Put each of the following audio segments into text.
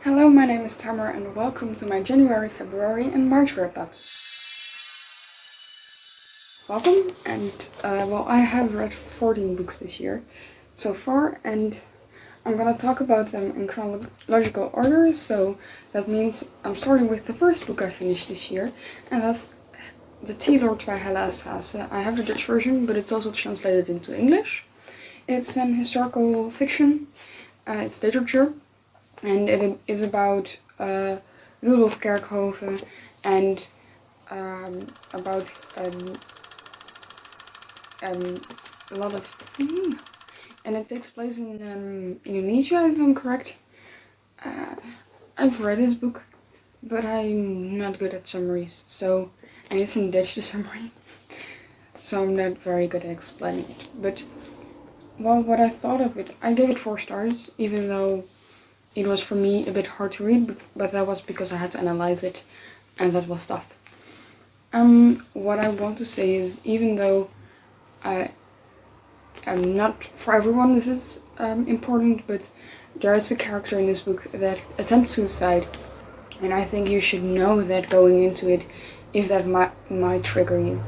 Hello, my name is Tamar and welcome to my January, February and March wrap-up. Welcome, and I have read 14 books this year so far, and I'm gonna talk about them in chronological order, so that means I'm starting with the first book I finished this year, and that's The Tea Lord by Hella Haase. I have the Dutch version, but it's also translated into English. It's an historical fiction, it's literature, and it is about Rudolf Kerkhoven and about a lot of... and it takes place in Indonesia, if I'm correct. I've read this book, but I'm not good at summaries, and it's in Dutch, the summary, so I'm not very good at explaining it. But, what I thought of it, I gave it 4 stars, even though it was for me a bit hard to read, but that was because I had to analyze it, and that was tough. What I want to say is, even though not for everyone this is important, but there is a character in this book that attempts suicide, and I think you should know that going into it, if that might trigger you.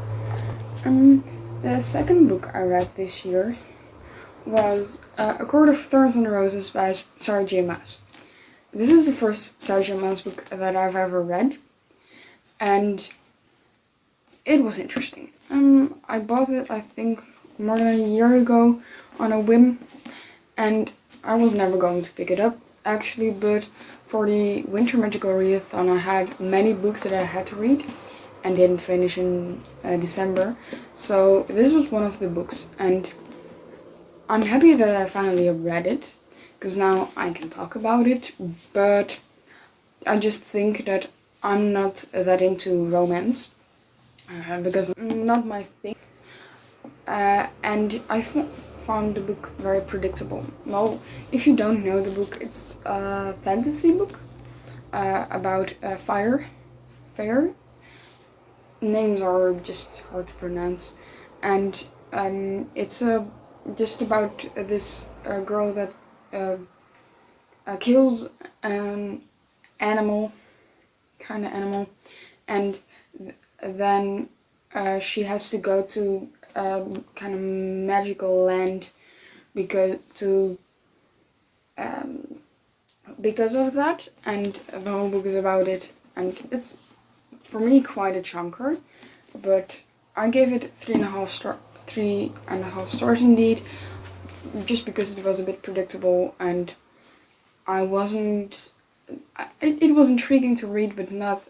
The second book I read this year was A Court of Thorns and Roses by Sarah J. Maas. This is the first Sarah J. Maas book that I've ever read, and it was interesting. I bought it, I think, more than a year ago on a whim, and I was never going to pick it up, actually, but for the Winter Magical Readathon I had many books that I had to read and didn't finish in December, so this was one of the books, and I'm happy that I finally read it, because now I can talk about it, but I just think that I'm not that into romance, because it's not my thing, and I found the book very predictable. Well, if you don't know the book, it's a fantasy book about fire. Names are just hard to pronounce, and it's just about this girl that kills an animal, and then she has to go to kind of magical land because of that, and the whole book is about it, and it's for me quite a chunker, but I gave it 3.5 stars indeed, just because it was a bit predictable, and it was intriguing to read, but not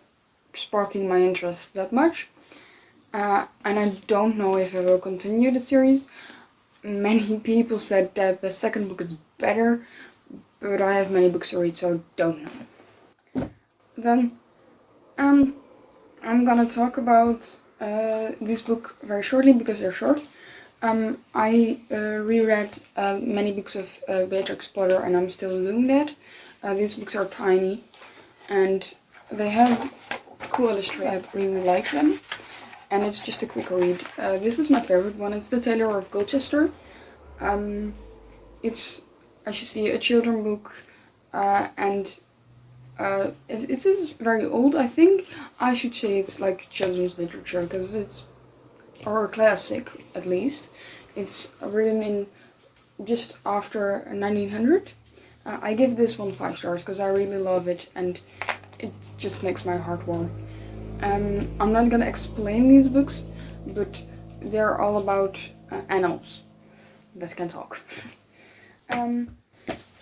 sparking my interest that much. And I don't know if I will continue the series. Many people said that the second book is better, but I have many books to read, so I don't know. Then, I'm gonna talk about this book very shortly because they're short. I reread many books of Beatrix Potter, and I'm still doing that. These books are tiny, and they have cool illustrations. I really like them, and it's just a quick read. This is my favorite one. It's The Tailor of Gloucester. It's, as you see, a children's book, and it is very old. I think I should say it's like children's literature, because it's, or a classic at least. It's written in just after 1900. I give this one 5 stars because I really love it, and it just makes my heart warm. I'm not gonna explain these books, but they're all about animals that can talk.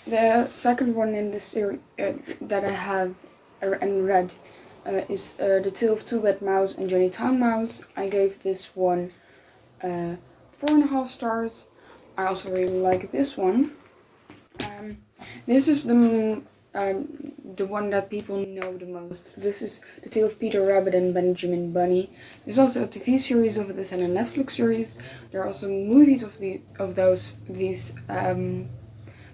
The second one in the series that I have and read is The Tale of Two Wet Mouse and Johnny Town Mouse. I gave this one 4.5 stars. I also really like this one. This is the one that people know the most. This is The Tale of Peter Rabbit and Benjamin Bunny. There's also a TV series of this and a Netflix series. There are also movies of these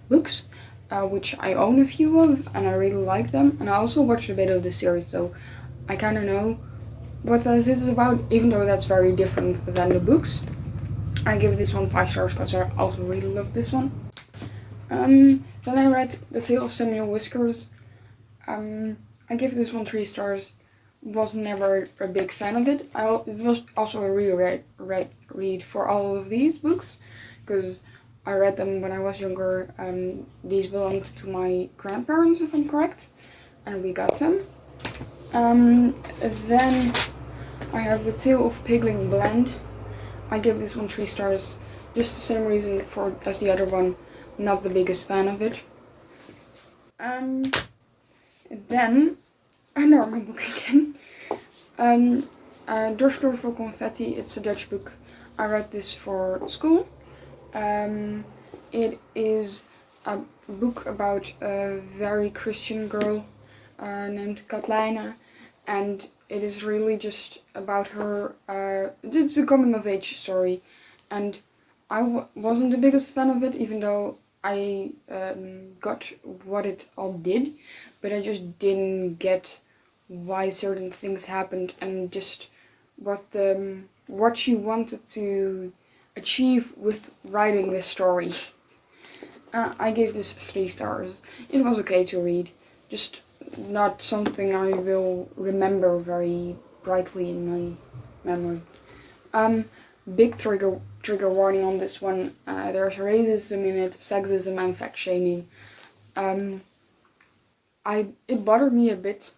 books, which I own a few of, and I really like them. And I also watched a bit of the series, so I kind of know what this is about, even though that's very different than the books. I give this one 5 stars because I also really love this one. Then I read The Tale of Samuel Whiskers. I give this one 3 stars. Was never a big fan of it. It was also a read for all of these books, because I read them when I was younger. These belonged to my grandparents, if I'm correct, and we got them. Then I have The Tale of Pigling Blend. I give this one 3 stars, just the same reason as the other one. Not the biggest fan of it. Then a normal book again. Dorpskleur voor Confetti. It's a Dutch book. I read this for school. It is a book about a very Christian girl named Klein, and it is really just about her. It's a coming of age story, and I wasn't the biggest fan of it, even though I got what it all did, but I just didn't get why certain things happened and just what she wanted to achieve with writing this story. I gave this 3 stars. It was okay to read, just not something I will remember very brightly in my memory. Big trigger warning on this one. There's racism in it, sexism, and fact shaming. It bothered me a bit,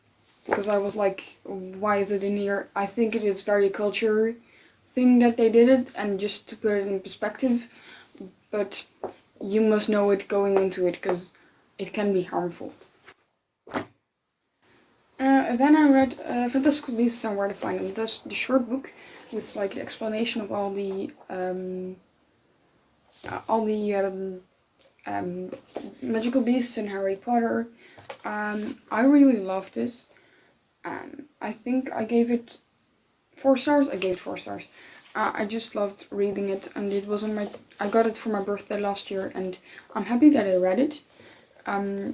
because I was like, why is it in here? I think it is very culture thing that they did it, and just to put it in perspective, but you must know it going into it, because it can be harmful. Then I read Fantastical Beasts and Where to Find Them. That's the short book with like the explanation of all the magical beasts in Harry Potter. I really loved this. I think I gave it 4 stars. I gave it 4 stars. I just loved reading it, and it was I got it for my birthday last year, and I'm happy that I read it.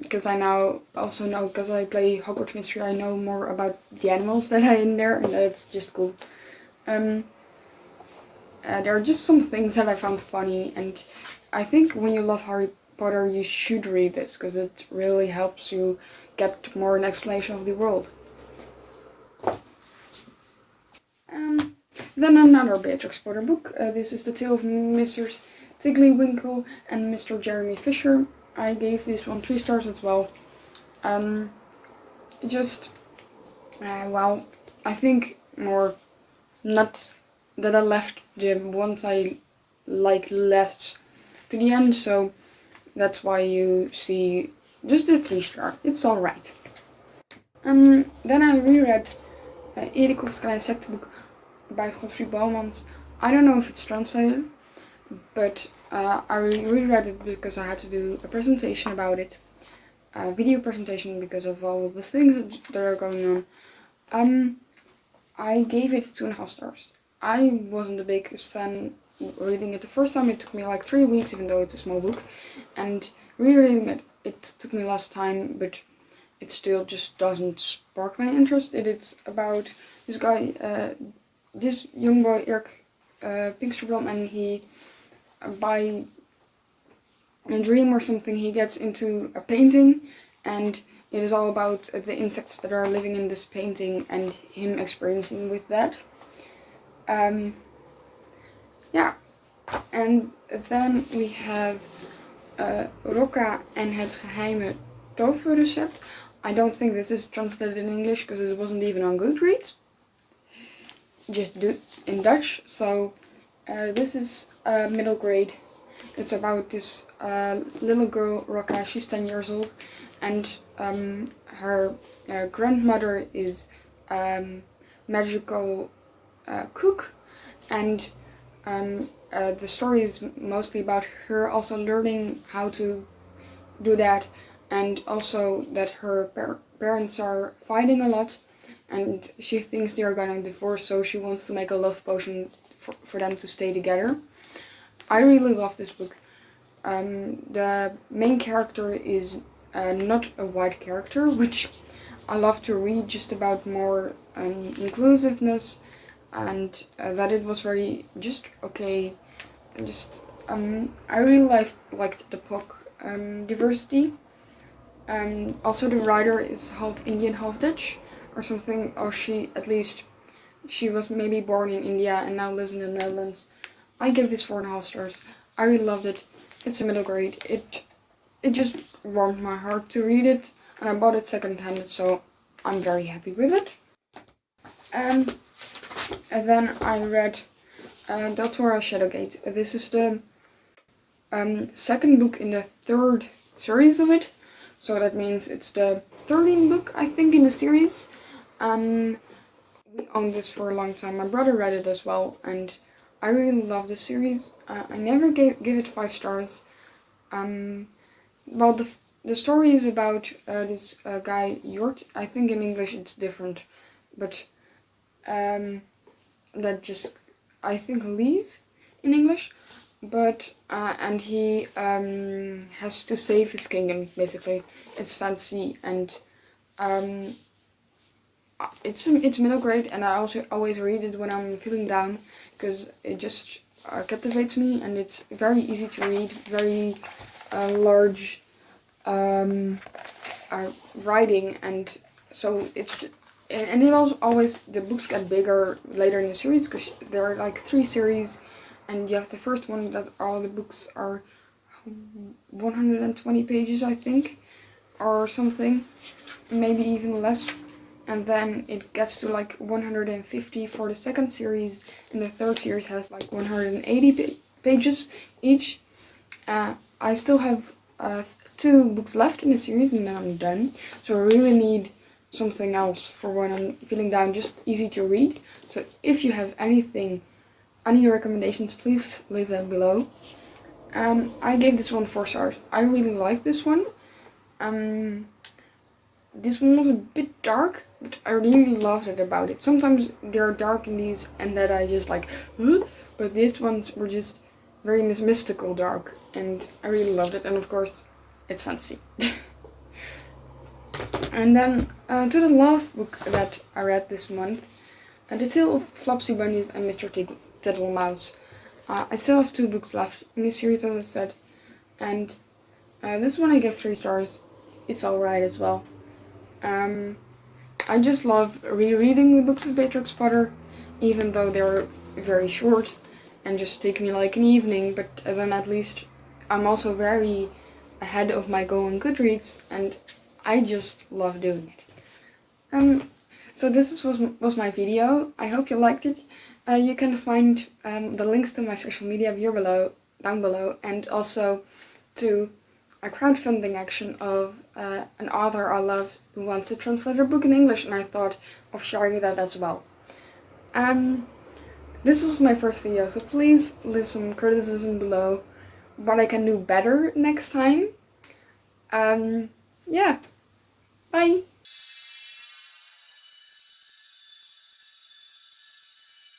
Because I now also know, because I play Hogwarts Mystery, I know more about the animals that are in there, and that's just cool. There are just some things that I found funny, and I think when you love Harry Potter, you should read this, because it really helps you get more an explanation of the world. Then another Beatrix Potter book. This is The Tale of Mrs. Tiddlywinkle and Mr. Jeremy Fisher. I gave this one 3 stars as well. I think more not that I left the ones I like less to the end, so that's why you see just a 3 star. It's alright. Then I reread Erik klein insectenboek by Godfried Bomans. I don't know if it's translated, but I reread it because I had to do a presentation about it, a video presentation, because of all of the things that are going on. I gave it 2.5 stars. I wasn't the biggest fan reading it the first time. It took me like 3 weeks, even though it's a small book, and rereading it took me less time, but it still just doesn't spark my interest. It is about this guy, this young boy, Erik, and he, by a dream or something, he gets into a painting, and it is all about the insects that are living in this painting and him experiencing with that. And then we have Rocca en het geheime toverrecept. I don't think this is translated in English, because it wasn't even on Goodreads. Just in Dutch. So this is middle grade. It's about this little girl, Rocca. She's 10 years old, and her grandmother is magical cook, and the story is mostly about her also learning how to do that, and also that her parents are fighting a lot, and she thinks they are gonna divorce, so she wants to make a love potion for them to stay together. I really love this book. The main character is not a white character, which I love to read, just about more inclusiveness, and that it was very just okay. I really liked the book diversity. Also the writer is half Indian, half Dutch or something, or she was maybe born in India and now lives in the Netherlands. I give this 4.5 stars. I really loved it. It's a middle grade. It just warmed my heart to read it, and I bought it second-hand, so I'm very happy with it. And then I read Deltora Shadowgate. This is the second book in the third series of it, so that means it's the 13th book, I think, in the series. We owned this for a long time. My brother read it as well, and I really love this series. I never give it 5 stars. Well, the story is about this guy, Jort. I think in English it's different, but that just, I think, leaves in English. But, and he has to save his kingdom, basically. It's fantasy, and it's middle grade, and I also always read it when I'm feeling down, because it just captivates me, and it's very easy to read, very large writing, and so it's just, and it also always, the books get bigger later in the series, because there are like 3 series, and you have the first one that all the books are 120 pages, I think, or something, maybe even less. And then it gets to like 150 for the second series, and the third series has like 180 pages each. I still have 2 books left in the series, and then I'm done. So I really need something else for when I'm feeling down, just easy to read. So if you have any recommendations, please leave them below. I gave this one 4 stars. I really like this one. This one was a bit dark, but I really loved it about it. Sometimes they're dark in these and that I just like, but these ones were just very mystical dark, and I really loved it. And of course, it's fantasy. And then to the last book that I read this month, The Tale of Flopsy Bunnies and Mr. Tittlemouse. I still have 2 books left in this series, as I said, and this one I gave 3 stars. It's alright as well. I just love rereading the books of Beatrix Potter, even though they're very short and just take me like an evening, but then at least I'm also very ahead of my goal on Goodreads, and I just love doing it. So this was my video. I hope you liked it. You can find the links to my social media down below, and also to a crowdfunding action of an author I love who wants to translate her book in English, and I thought of sharing that as well. This was my first video, so please leave some criticism below what I can do better next time. Yeah.